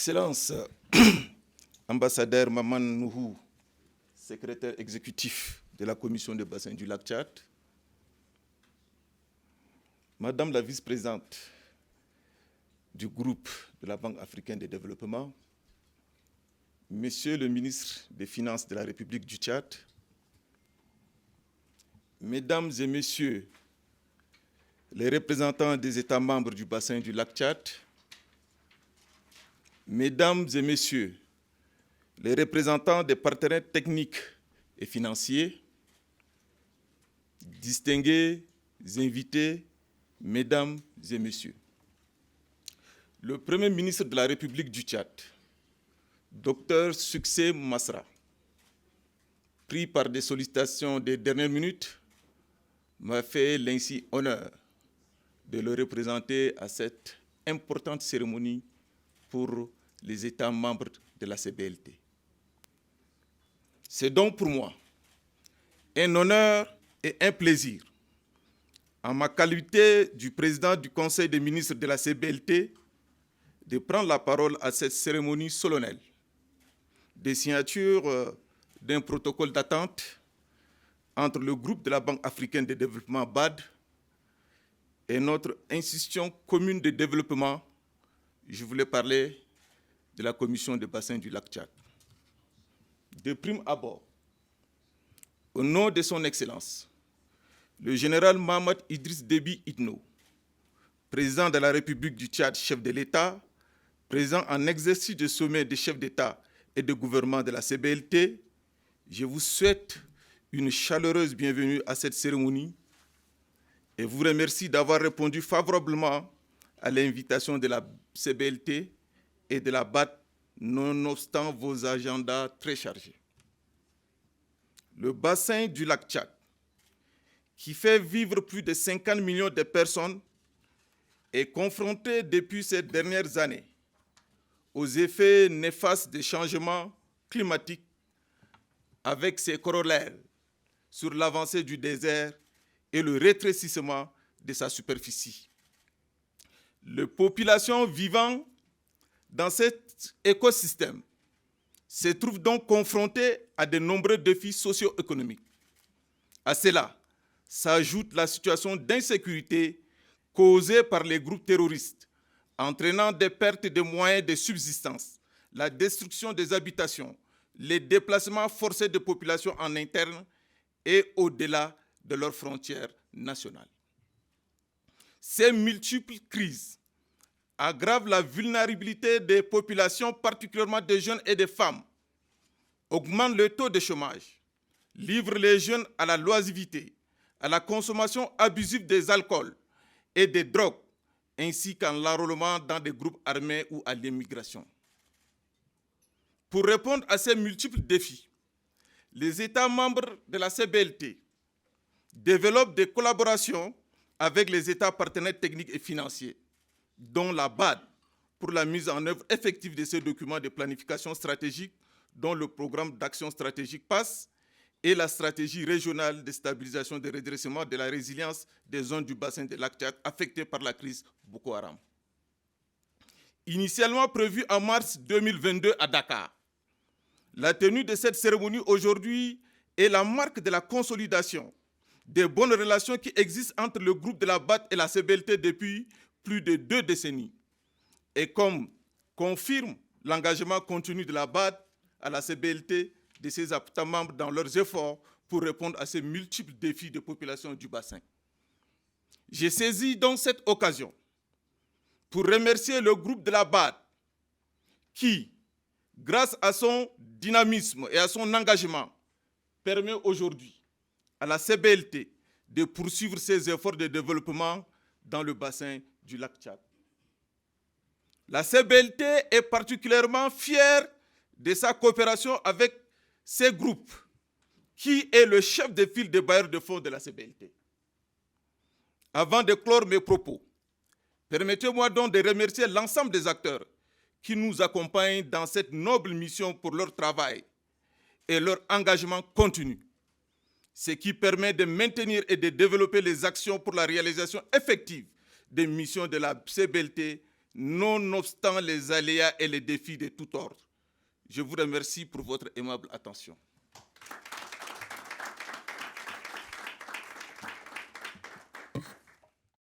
Excellence, ambassadeur Maman Nuhu, secrétaire exécutif de la Commission des bassins du lac Tchad, Madame la vice-présidente du groupe de la Banque africaine de développement, Monsieur le ministre des Finances de la République du Tchad, Mesdames et Messieurs les représentants des États membres du bassin du lac Tchad, Mesdames et Messieurs les représentants des partenaires techniques et financiers, distingués invités, Mesdames et Messieurs, le Premier ministre de la République du Tchad, Dr Succès Masra, pris par des sollicitations des dernières minutes, m'a fait l'ainsi honneur de le représenter à cette importante cérémonie pour les États membres de la CBLT. C'est donc pour moi un honneur et un plaisir, en ma qualité du président du Conseil des ministres de la CBLT, de prendre la parole à cette cérémonie solennelle de signature d'un protocole d'attente entre le groupe de la Banque africaine de développement BAD et notre institution commune de développement. Je voulais parler de la Commission des bassins du lac Tchad. De prime abord, au nom de son Excellence, le général Mohamed Idriss Déby Itno, président de la République du Tchad, chef de l'État, présent en exercice du sommet des chefs d'État et de gouvernement de la CBLT, je vous souhaite une chaleureuse bienvenue à cette cérémonie et vous remercie d'avoir répondu favorablement à l'invitation de la CBLT et de la BAD, nonobstant vos agendas très chargés. Le bassin du lac Tchad, qui fait vivre plus de 50 millions de personnes, est confronté depuis ces dernières années aux effets néfastes des changements climatiques avec ses corollaires sur l'avancée du désert et le rétrécissement de sa superficie. Les populations vivant dans cet écosystème se trouvent donc confrontées à de nombreux défis socio-économiques. À cela s'ajoute la situation d'insécurité causée par les groupes terroristes, entraînant des pertes de moyens de subsistance, la destruction des habitations, les déplacements forcés de populations en interne et au-delà de leurs frontières nationales. Ces multiples crises aggravent la vulnérabilité des populations, particulièrement des jeunes et des femmes, augmentent le taux de chômage, livrent les jeunes à la loisivité, à la consommation abusive des alcools et des drogues, ainsi qu'à l'enrôlement dans des groupes armés ou à l'immigration. Pour répondre à ces multiples défis, les États membres de la CBLT développent des collaborations avec les États partenaires techniques et financiers, dont la BAD, pour la mise en œuvre effective de ces documents de planification stratégique, dont le programme d'action stratégique PASS et la stratégie régionale de stabilisation et de redressement de la résilience des zones du bassin de lac Tchad affectées par la crise Boko Haram. Initialement prévue en mars 2022 à Dakar, la tenue de cette cérémonie aujourd'hui est la marque de la consolidation des bonnes relations qui existent entre le groupe de la BAD et la CBLT depuis plus de 2 décennies. Et comme confirme l'engagement continu de la BAD à la CBLT de ses États membres dans leurs efforts pour répondre à ces multiples défis de population du bassin. J'ai saisi donc cette occasion pour remercier le groupe de la BAD qui, grâce à son dynamisme et à son engagement, permet aujourd'hui à la CBLT de poursuivre ses efforts de développement dans le bassin du lac Tchad. La CBLT est particulièrement fière de sa coopération avec ces groupes, qui est le chef de file des bailleurs de fonds de la CBLT. Avant de clore mes propos, permettez-moi donc de remercier l'ensemble des acteurs qui nous accompagnent dans cette noble mission pour leur travail et leur engagement continu, ce qui permet de maintenir et de développer les actions pour la réalisation effective des missions de la CBLT nonobstant les aléas et les défis de tout ordre. Je vous remercie pour votre aimable attention.